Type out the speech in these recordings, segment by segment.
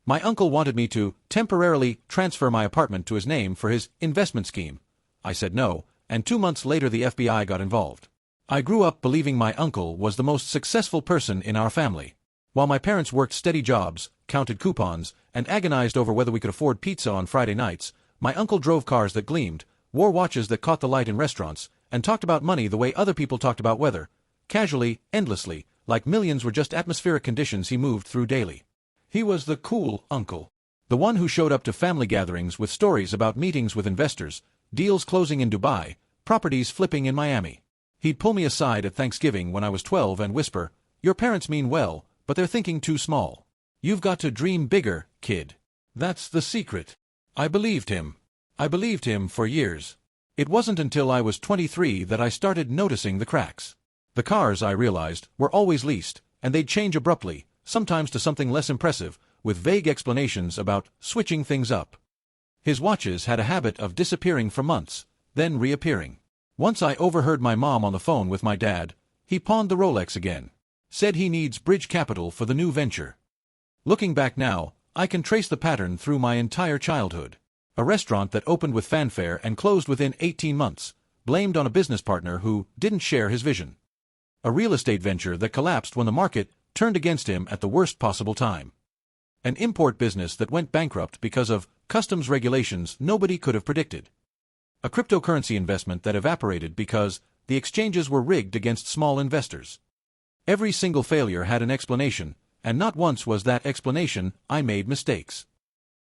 My uncle wanted me to temporarily transfer my apartment to his name for his investment scheme. I said no, and 2 months later the FBI got involved. I grew up believing my uncle was the most successful person in our family. While my parents worked steady jobs, counted coupons, and agonized over whether we could afford pizza on Friday nights, my uncle drove cars that gleamed, wore watches that caught the light in restaurants, and talked about money the way other people talked about weather, casually, endlessly, like millions were just atmospheric conditions he moved through daily. He was the cool uncle. The one who showed up to family gatherings with stories about meetings with investors, deals closing in Dubai, properties flipping in Miami. He'd pull me aside at Thanksgiving when I was 12 and whisper, "Your parents mean well, but they're thinking too small. You've got to dream bigger, kid. That's the secret." I believed him. I believed him for years. It wasn't until I was 23 that I started noticing the cracks. The cars, I realized, were always leased, and they'd change abruptly, sometimes to something less impressive, with vague explanations about switching things up. His watches had a habit of disappearing for months, then reappearing. Once I overheard my mom on the phone with my dad. He pawned the Rolex again. Said he needs bridge capital for the new venture. Looking back now, I can trace the pattern through my entire childhood. A restaurant that opened with fanfare and closed within 18 months, blamed on a business partner who didn't share his vision. A real estate venture that collapsed when the market turned against him at the worst possible time. An import business that went bankrupt because of customs regulations nobody could have predicted. A cryptocurrency investment that evaporated because the exchanges were rigged against small investors. Every single failure had an explanation, and not once was that explanation, "I made mistakes."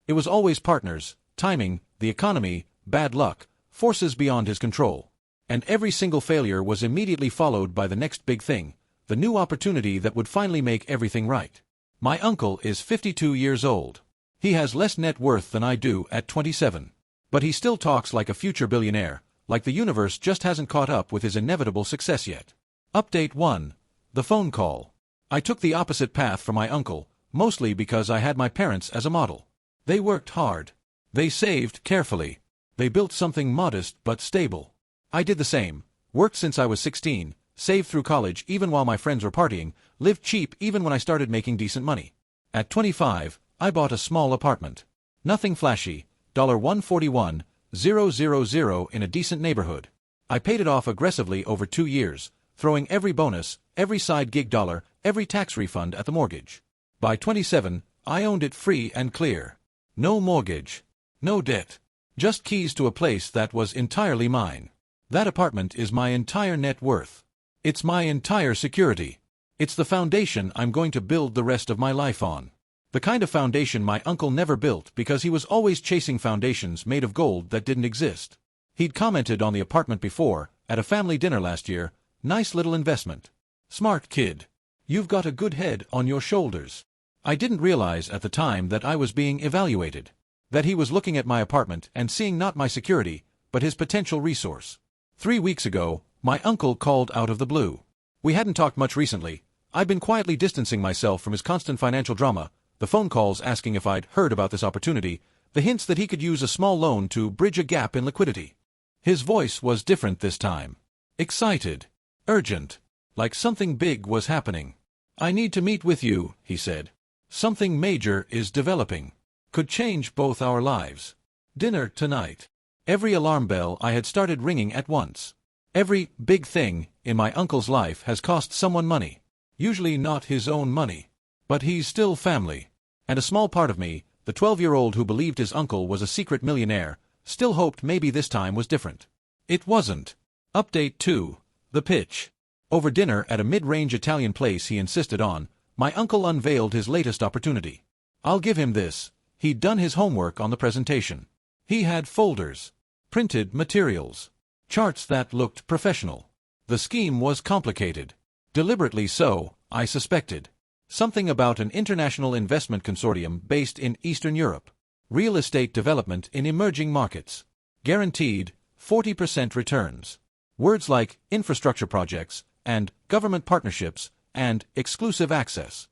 It was always partners, timing, the economy, bad luck, forces beyond his control. And every single failure was immediately followed by the next big thing, the new opportunity that would finally make everything right. My uncle is 52 years old. He has less net worth than I do at 27. But he still talks like a future billionaire, like the universe just hasn't caught up with his inevitable success yet. Update 1. The phone call. I took the opposite path from my uncle, mostly because I had my parents as a model. They worked hard. They saved carefully. They built something modest but stable. I did the same, worked since I was 16, saved through college even while my friends were partying, lived cheap even when I started making decent money. At 25, I bought a small apartment. Nothing flashy, $141,000 in a decent neighborhood. I paid it off aggressively over 2 years, throwing every bonus, every side gig dollar, every tax refund at the mortgage. By 27, I owned it free and clear. No mortgage. No debt. Just keys to a place that was entirely mine. That apartment is my entire net worth. It's my entire security. It's the foundation I'm going to build the rest of my life on. The kind of foundation my uncle never built because he was always chasing foundations made of gold that didn't exist. He'd commented on the apartment before, at a family dinner last year, "Nice little investment. Smart kid. You've got a good head on your shoulders." I didn't realize at the time that I was being evaluated. That he was looking at my apartment and seeing not my security, but his potential resource. 3 weeks ago, my uncle called out of the blue. We hadn't talked much recently. I'd been quietly distancing myself from his constant financial drama, the phone calls asking if I'd heard about this opportunity, the hints that he could use a small loan to bridge a gap in liquidity. His voice was different this time. Excited. Urgent. Like something big was happening. "I need to meet with you," he said. "Something major is developing. Could change both our lives. Dinner tonight." Every alarm bell I had started ringing at once. Every big thing in my uncle's life has cost someone money. Usually not his own money. But he's still family. And a small part of me, the 12-year-old who believed his uncle was a secret millionaire, still hoped maybe this time was different. It wasn't. Update 2. The pitch. Over dinner at a mid-range Italian place he insisted on, my uncle unveiled his latest opportunity. I'll give him this. He'd done his homework on the presentation. He had folders. Printed materials. Charts that looked professional. The scheme was complicated. Deliberately so, I suspected. Something about an international investment consortium based in Eastern Europe. Real estate development in emerging markets. Guaranteed 40% returns. Words like infrastructure projects, and government partnerships, and exclusive access.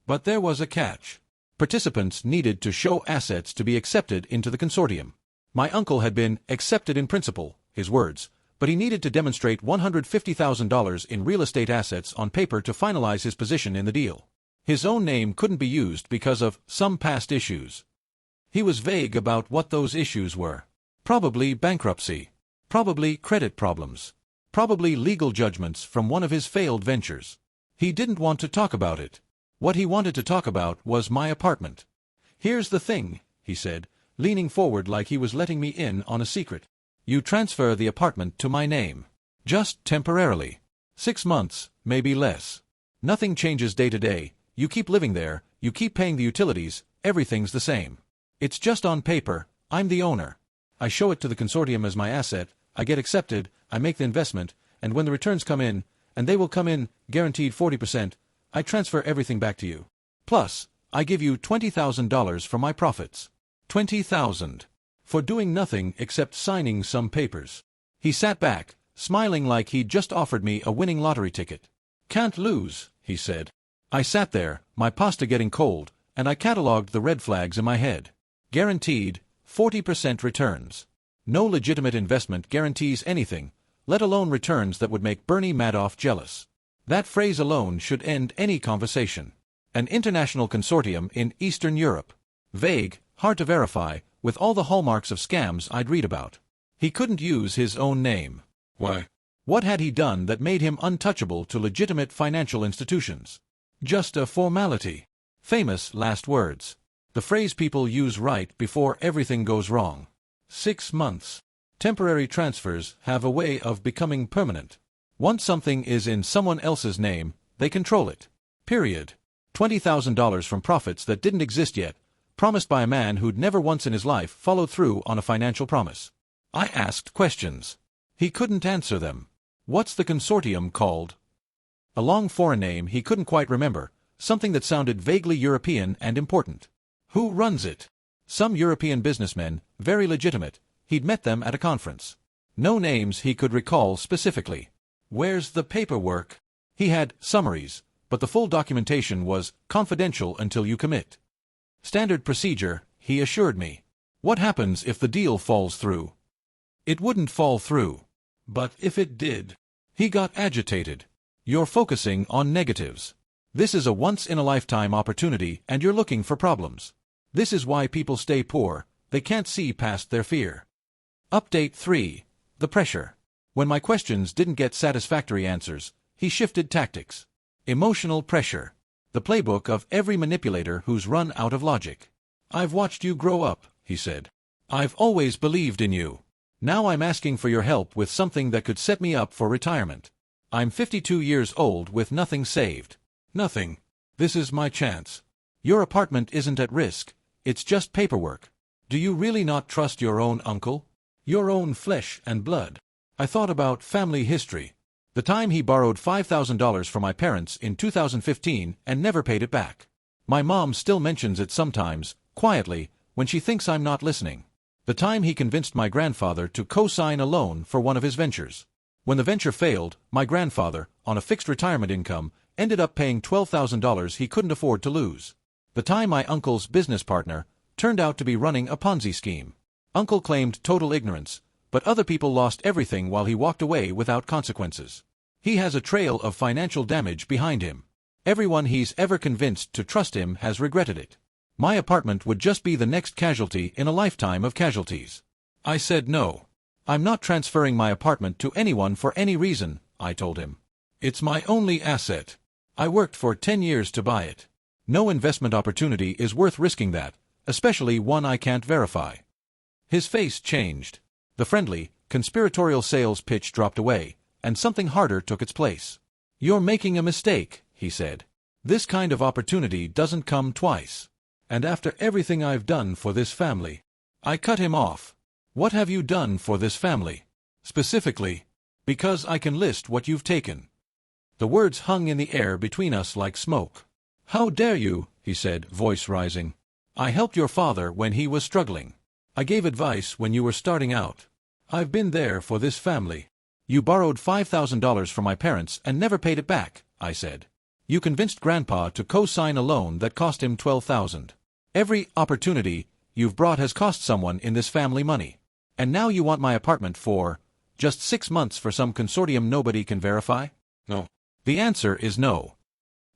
But there was a catch. Participants needed to show assets to be accepted into the consortium. My uncle had been accepted in principle, his words, but he needed to demonstrate $150,000 in real estate assets on paper to finalize his position in the deal. His own name couldn't be used because of some past issues. He was vague about what those issues were. Probably bankruptcy. Probably credit problems. Probably legal judgments from one of his failed ventures. He didn't want to talk about it. What he wanted to talk about was my apartment. "Here's the thing," he said, leaning forward like he was letting me in on a secret. "You transfer the apartment to my name. Just temporarily. 6 months, maybe less. Nothing changes day to day. You keep living there, you keep paying the utilities, everything's the same. It's just on paper, I'm the owner. I show it to the consortium as my asset, I get accepted, I make the investment, and when the returns come in, and they will come in, guaranteed 40%, I transfer everything back to you. Plus, I give you $20,000 for my profits. $20,000. For doing nothing except signing some papers." He sat back, smiling like he'd just offered me a winning lottery ticket. "Can't lose," he said. I sat there, my pasta getting cold, and I catalogued the red flags in my head. Guaranteed, 40% returns. No legitimate investment guarantees anything, let alone returns that would make Bernie Madoff jealous. That phrase alone should end any conversation. An international consortium in Eastern Europe. Vague, hard to verify, with all the hallmarks of scams I'd read about. He couldn't use his own name. Why? What had he done that made him untouchable to legitimate financial institutions? Just a formality. Famous last words. The phrase people use right before everything goes wrong. 6 months. Temporary transfers have a way of becoming permanent. Once something is in someone else's name, they control it. Period. $20,000 from profits that didn't exist yet, promised by a man who'd never once in his life followed through on a financial promise. I asked questions. He couldn't answer them. What's the consortium called? A long foreign name he couldn't quite remember, something that sounded vaguely European and important. Who runs it? Some European businessmen, very legitimate. He'd met them at a conference. No names he could recall specifically. Where's the paperwork? He had summaries, but the full documentation was confidential until you commit. Standard procedure, he assured me. What happens if the deal falls through? It wouldn't fall through. But if it did? He got agitated. You're focusing on negatives. This is a once-in-a-lifetime opportunity and you're looking for problems. This is why people stay poor, they can't see past their fear. Update 3. The pressure. When my questions didn't get satisfactory answers, he shifted tactics. Emotional pressure. The playbook of every manipulator who's run out of logic. "I've watched you grow up," he said. "I've always believed in you. Now I'm asking for your help with something that could set me up for retirement. I'm 52 years old with nothing saved. Nothing. This is my chance. Your apartment isn't at risk, it's just paperwork. Do you really not trust your own uncle? Your own flesh and blood?" I thought about family history. The time he borrowed $5,000 from my parents in 2015 and never paid it back. My mom still mentions it sometimes, quietly, when she thinks I'm not listening. The time he convinced my grandfather to co-sign a loan for one of his ventures. When the venture failed, my grandfather, on a fixed retirement income, ended up paying $12,000 he couldn't afford to lose. The time my uncle's business partner turned out to be running a Ponzi scheme. Uncle claimed total ignorance, but other people lost everything while he walked away without consequences. He has a trail of financial damage behind him. Everyone he's ever convinced to trust him has regretted it. My apartment would just be the next casualty in a lifetime of casualties. I said no. I'm not transferring my apartment to anyone for any reason, I told him. It's my only asset. I worked for 10 years to buy it. No investment opportunity is worth risking that, especially one I can't verify. His face changed. The friendly, conspiratorial sales pitch dropped away, and something harder took its place. "You're making a mistake," he said. "This kind of opportunity doesn't come twice. And after everything I've done for this family." I cut him off. "What have you done for this family? Specifically? Because I can list what you've taken." The words hung in the air between us like smoke. "How dare you," he said, voice rising. "I helped your father when he was struggling. I gave advice when you were starting out. I've been there for this family." "You borrowed $5,000 from my parents and never paid it back," I said. "You convinced Grandpa to co-sign a loan that cost him $12,000. Every opportunity you've brought has cost someone in this family money. And now you want my apartment for just 6 months for some consortium nobody can verify?" "No." The answer is no.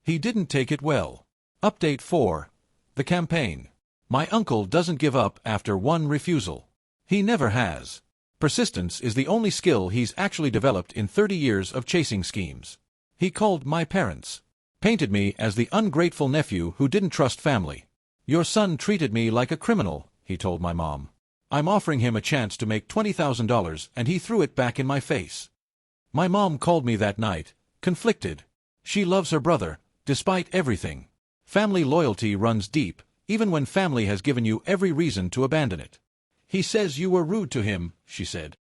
He didn't take it well. Update 4. The campaign. My uncle doesn't give up after one refusal. He never has. Persistence is the only skill he's actually developed in 30 years of chasing schemes. He called my parents. Painted me as the ungrateful nephew who didn't trust family. Your son treated me like a criminal, he told my mom. I'm offering him a chance to make $20,000 and he threw it back in my face. My mom called me that night, conflicted. She loves her brother, despite everything. Family loyalty runs deep, even when family has given you every reason to abandon it. He says you were rude to him, she said.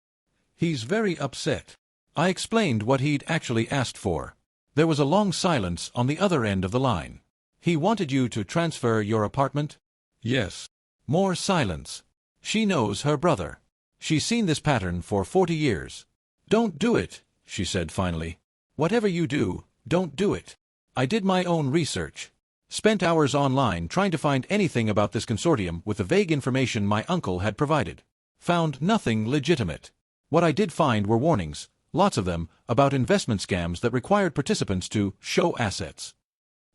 He's very upset. I explained what he'd actually asked for. There was a long silence on the other end of the line. He wanted you to transfer your apartment? Yes. More silence. She knows her brother. She's seen this pattern for 40 years. Don't do it, she said finally. Whatever you do, don't do it. I did my own research. Spent hours online trying to find anything about this consortium with the vague information my uncle had provided. Found nothing legitimate. What I did find were warnings, lots of them, about investment scams that required participants to show assets.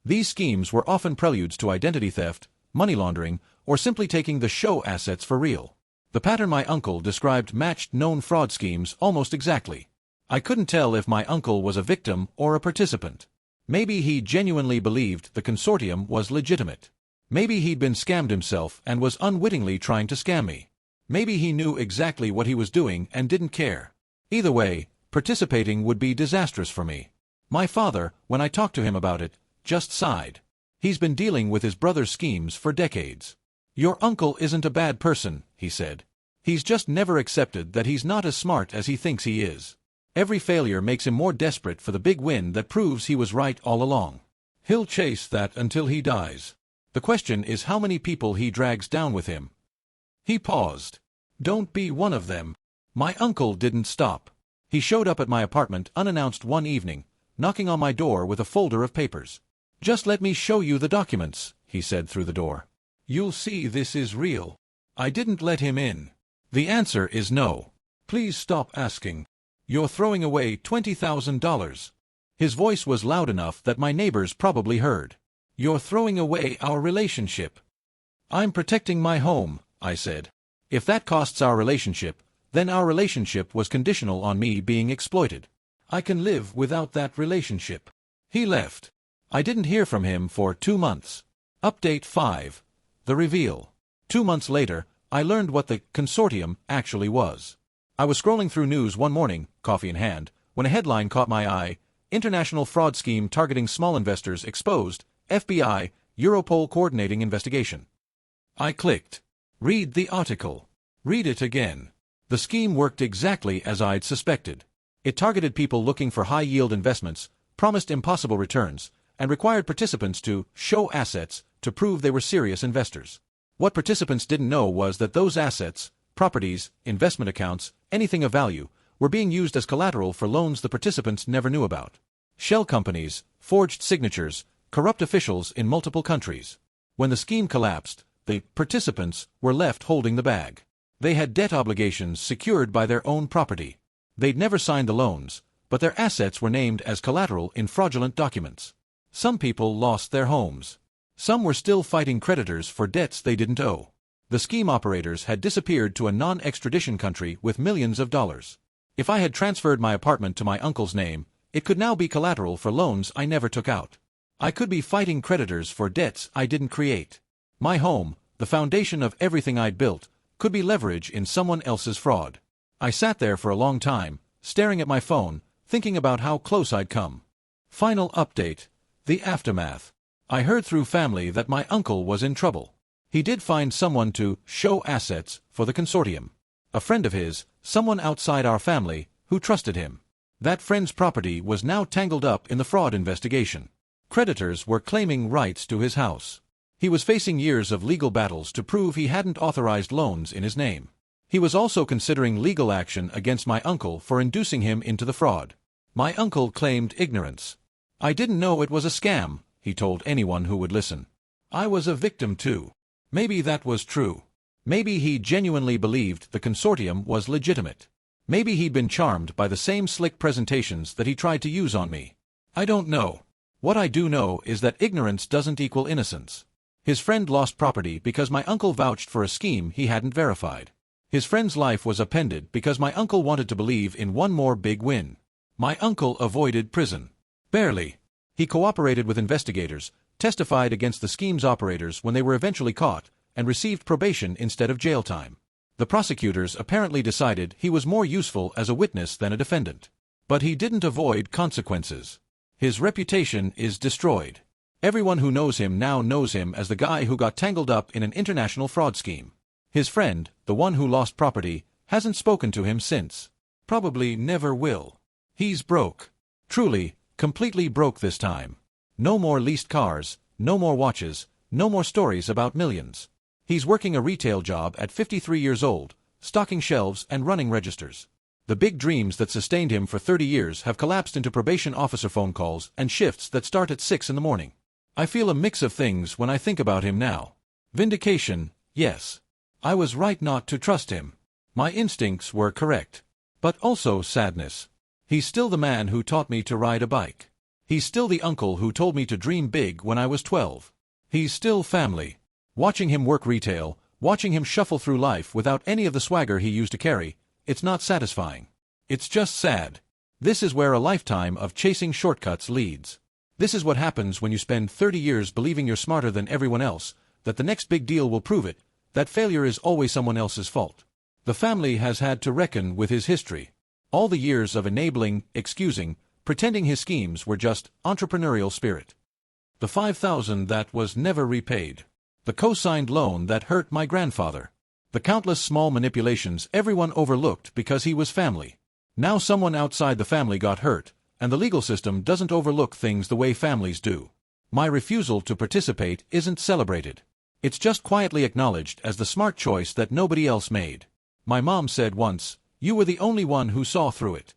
These schemes were often preludes to identity theft, money laundering, or simply taking the show assets for real. The pattern my uncle described matched known fraud schemes almost exactly. I couldn't tell if my uncle was a victim or a participant. Maybe he genuinely believed the consortium was legitimate. Maybe he'd been scammed himself and was unwittingly trying to scam me. Maybe he knew exactly what he was doing and didn't care. Either way, participating would be disastrous for me. My father, when I talked to him about it, just sighed. He's been dealing with his brother's schemes for decades. Your uncle isn't a bad person, he said. He's just never accepted that he's not as smart as he thinks he is. Every failure makes him more desperate for the big win that proves he was right all along. He'll chase that until he dies. The question is how many people he drags down with him. He paused. Don't be one of them. My uncle didn't stop. He showed up at my apartment unannounced one evening, knocking on my door with a folder of papers. Just let me show you the documents, he said through the door. You'll see this is real. I didn't let him in. The answer is no. Please stop asking. You're throwing away $20,000. His voice was loud enough that my neighbors probably heard. You're throwing away our relationship. I'm protecting my home, I said. If that costs our relationship, then our relationship was conditional on me being exploited. I can live without that relationship. He left. I didn't hear from him for 2 months. Update 5. The reveal. 2 months later, I learned what the consortium actually was. I was scrolling through news one morning, coffee in hand, when a headline caught my eye: International fraud scheme targeting small investors exposed, FBI, Europol coordinating investigation. I clicked. Read the article. Read it again. The scheme worked exactly as I'd suspected. It targeted people looking for high-yield investments, promised impossible returns, and required participants to show assets to prove they were serious investors. What participants didn't know was that those assets, properties, investment accounts, anything of value, were being used as collateral for loans the participants never knew about. Shell companies, forged signatures, corrupt officials in multiple countries. When the scheme collapsed, the participants were left holding the bag. They had debt obligations secured by their own property. They'd never signed the loans, but their assets were named as collateral in fraudulent documents. Some people lost their homes. Some were still fighting creditors for debts they didn't owe. The scheme operators had disappeared to a non-extradition country with millions of dollars. If I had transferred my apartment to my uncle's name, it could now be collateral for loans I never took out. I could be fighting creditors for debts I didn't create. My home, the foundation of everything I'd built, could be leverage in someone else's fraud. I sat there for a long time, staring at my phone, thinking about how close I'd come. Final update. The aftermath. I heard through family that my uncle was in trouble. He did find someone to show assets for the consortium. A friend of his, someone outside our family, who trusted him. That friend's property was now tangled up in the fraud investigation. Creditors were claiming rights to his house. He was facing years of legal battles to prove he hadn't authorized loans in his name. He was also considering legal action against my uncle for inducing him into the fraud. My uncle claimed ignorance. I didn't know it was a scam, he told anyone who would listen. I was a victim too. Maybe that was true. Maybe he genuinely believed the consortium was legitimate. Maybe he'd been charmed by the same slick presentations that he tried to use on me. I don't know. What I do know is that ignorance doesn't equal innocence. His friend lost property because my uncle vouched for a scheme he hadn't verified. His friend's life was upended because my uncle wanted to believe in one more big win. My uncle avoided prison. Barely. He cooperated with investigators, testified against the scheme's operators when they were eventually caught, and received probation instead of jail time. The prosecutors apparently decided he was more useful as a witness than a defendant. But he didn't avoid consequences. His reputation is destroyed. Everyone who knows him now knows him as the guy who got tangled up in an international fraud scheme. His friend, the one who lost property, hasn't spoken to him since. Probably never will. He's broke. Truly, completely broke this time. No more leased cars, no more watches, no more stories about millions. He's working a retail job at 53 years old, stocking shelves and running registers. The big dreams that sustained him for 30 years have collapsed into probation officer phone calls and shifts that start at 6 in the morning. I feel a mix of things when I think about him now. Vindication, yes. I was right not to trust him. My instincts were correct. But also sadness. He's still the man who taught me to ride a bike. He's still the uncle who told me to dream big when I was 12. He's still family. Watching him work retail, watching him shuffle through life without any of the swagger he used to carry, it's not satisfying. It's just sad. This is where a lifetime of chasing shortcuts leads. This is what happens when you spend 30 years believing you're smarter than everyone else, that the next big deal will prove it, that failure is always someone else's fault. The family has had to reckon with his history. All the years of enabling, excusing, pretending his schemes were just entrepreneurial spirit. The $5,000 that was never repaid. The co-signed loan that hurt my grandfather. The countless small manipulations everyone overlooked because he was family. Now someone outside the family got hurt, and the legal system doesn't overlook things the way families do. My refusal to participate isn't celebrated. It's just quietly acknowledged as the smart choice that nobody else made. My mom said once, "You were the only one who saw through it."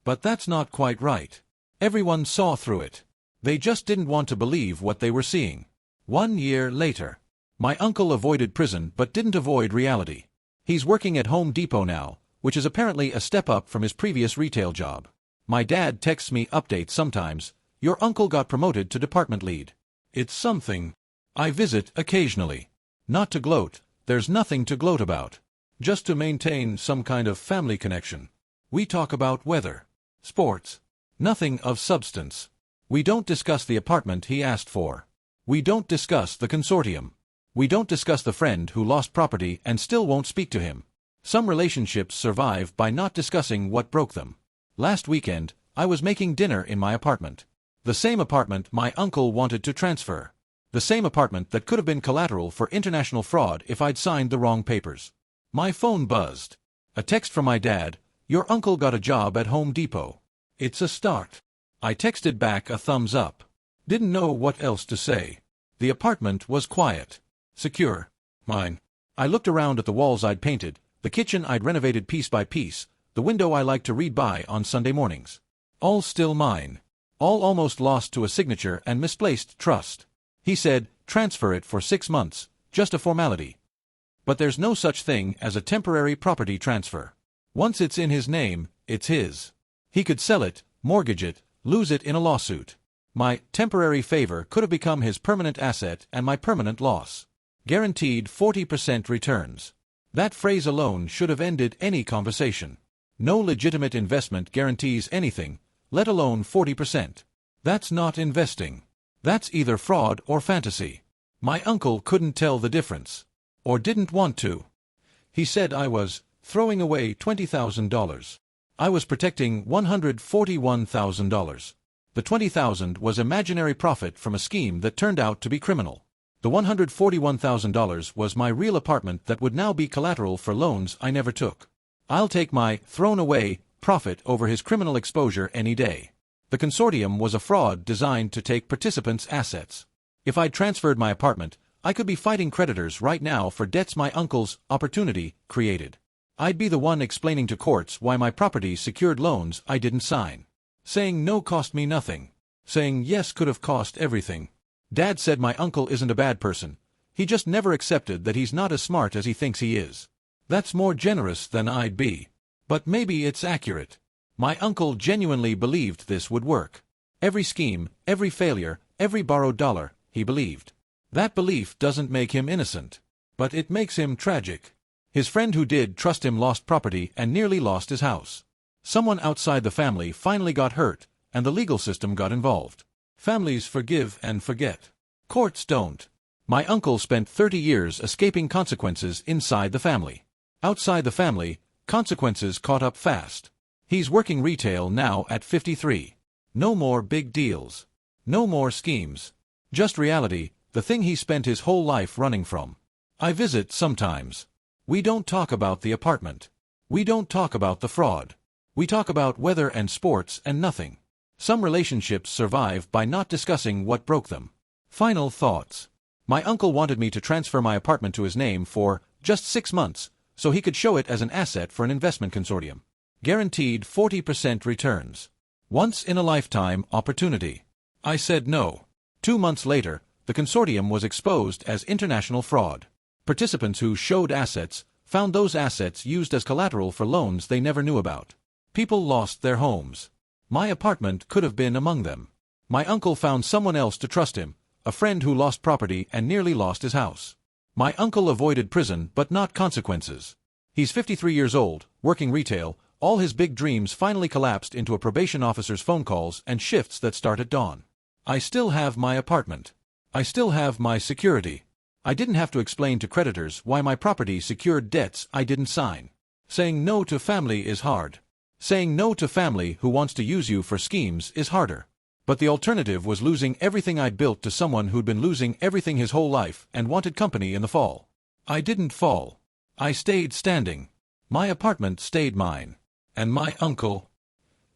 But that's not quite right. Everyone saw through it. They just didn't want to believe what they were seeing. 1 year later. My uncle avoided prison but didn't avoid reality. He's working at Home Depot now, which is apparently a step up from his previous retail job. My dad texts me updates sometimes. "Your uncle got promoted to department lead." It's something. I visit occasionally. Not to gloat, there's nothing to gloat about. Just to maintain some kind of family connection. We talk about weather, sports. Nothing of substance. We don't discuss the apartment he asked for. We don't discuss the consortium. We don't discuss the friend who lost property and still won't speak to him. Some relationships survive by not discussing what broke them. Last weekend, I was making dinner in my apartment. The same apartment my uncle wanted to transfer. The same apartment that could have been collateral for international fraud if I'd signed the wrong papers. My phone buzzed. A text from my dad, "Your uncle got a job at Home Depot. It's a start." I texted back a thumbs up. Didn't know what else to say. The apartment was quiet. Secure. Mine. I looked around at the walls I'd painted, the kitchen I'd renovated piece by piece, the window I liked to read by on Sunday mornings. All still mine. All almost lost to a signature and misplaced trust. He said, "Transfer it for 6 months, just a formality." But there's no such thing as a temporary property transfer. Once it's in his name, it's his. He could sell it, mortgage it, lose it in a lawsuit. My temporary favor could have become his permanent asset and my permanent loss. Guaranteed 40% returns. That phrase alone should have ended any conversation. No legitimate investment guarantees anything, let alone 40%. That's not investing. That's either fraud or fantasy. My uncle couldn't tell the difference. Or didn't want to. He said I was throwing away $20,000. I was protecting $141,000. The $20,000 was imaginary profit from a scheme that turned out to be criminal. The $141,000 was my real apartment that would now be collateral for loans I never took. I'll take my thrown-away profit over his criminal exposure any day. The consortium was a fraud designed to take participants' assets. If I'd transferred my apartment, I could be fighting creditors right now for debts my uncle's opportunity created. I'd be the one explaining to courts why my property secured loans I didn't sign. Saying no cost me nothing. Saying yes could have cost everything. Dad said my uncle isn't a bad person. He just never accepted that he's not as smart as he thinks he is. That's more generous than I'd be. But maybe it's accurate. My uncle genuinely believed this would work. Every scheme, every failure, every borrowed dollar, he believed. That belief doesn't make him innocent, but it makes him tragic. His friend who did trust him lost property and nearly lost his house. Someone outside the family finally got hurt, and the legal system got involved. Families forgive and forget. Courts don't. My uncle spent 30 years escaping consequences inside the family. Outside the family, consequences caught up fast. He's working retail now at 53. No more big deals. No more schemes. Just reality, the thing he spent his whole life running from. I visit sometimes. We don't talk about the apartment. We don't talk about the fraud. We talk about weather and sports and nothing. Some relationships survive by not discussing what broke them. Final thoughts. My uncle wanted me to transfer my apartment to his name for just 6 months, so he could show it as an asset for an investment consortium. Guaranteed 40% returns. Once-in-a-lifetime opportunity. I said no. 2 months later, the consortium was exposed as international fraud. Participants who showed assets found those assets used as collateral for loans they never knew about. People lost their homes. My apartment could have been among them. My uncle found someone else to trust him, a friend who lost property and nearly lost his house. My uncle avoided prison but not consequences. He's 53 years old, working retail. All his big dreams finally collapsed into a probation officer's phone calls and shifts that start at dawn. I still have my apartment. I still have my security. I didn't have to explain to creditors why my property secured debts I didn't sign. Saying no to family is hard. Saying no to family who wants to use you for schemes is harder. But the alternative was losing everything I'd built to someone who'd been losing everything his whole life and wanted company in the fall. I didn't fall. I stayed standing. My apartment stayed mine. And my uncle?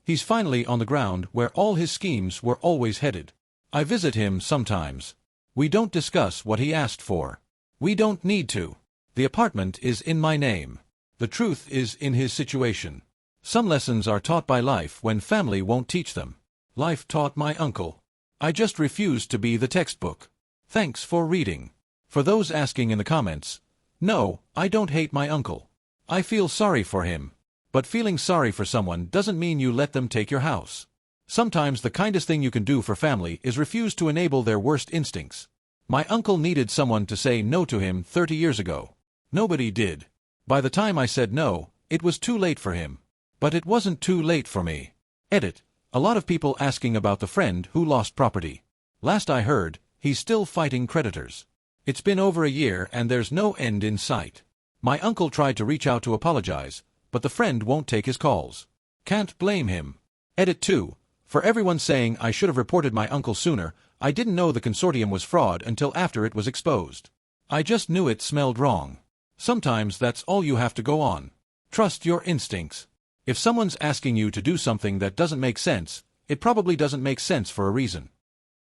He's finally on the ground where all his schemes were always headed. I visit him sometimes. We don't discuss what he asked for. We don't need to. The apartment is in my name. The truth is in his situation. Some lessons are taught by life when family won't teach them. Life taught my uncle. I just refused to be the textbook. Thanks for reading. For those asking in the comments, no, I don't hate my uncle. I feel sorry for him. But feeling sorry for someone doesn't mean you let them take your house. Sometimes the kindest thing you can do for family is refuse to enable their worst instincts. My uncle needed someone to say no to him 30 years ago. Nobody did. By the time I said no, it was too late for him. But it wasn't too late for me. Edit. A lot of people asking about the friend who lost property. Last I heard, he's still fighting creditors. It's been over a year and there's no end in sight. My uncle tried to reach out to apologize, but the friend won't take his calls. Can't blame him. Edit 2. For everyone saying I should have reported my uncle sooner, I didn't know the consortium was fraud until after it was exposed. I just knew it smelled wrong. Sometimes that's all you have to go on. Trust your instincts. If someone's asking you to do something that doesn't make sense, it probably doesn't make sense for a reason.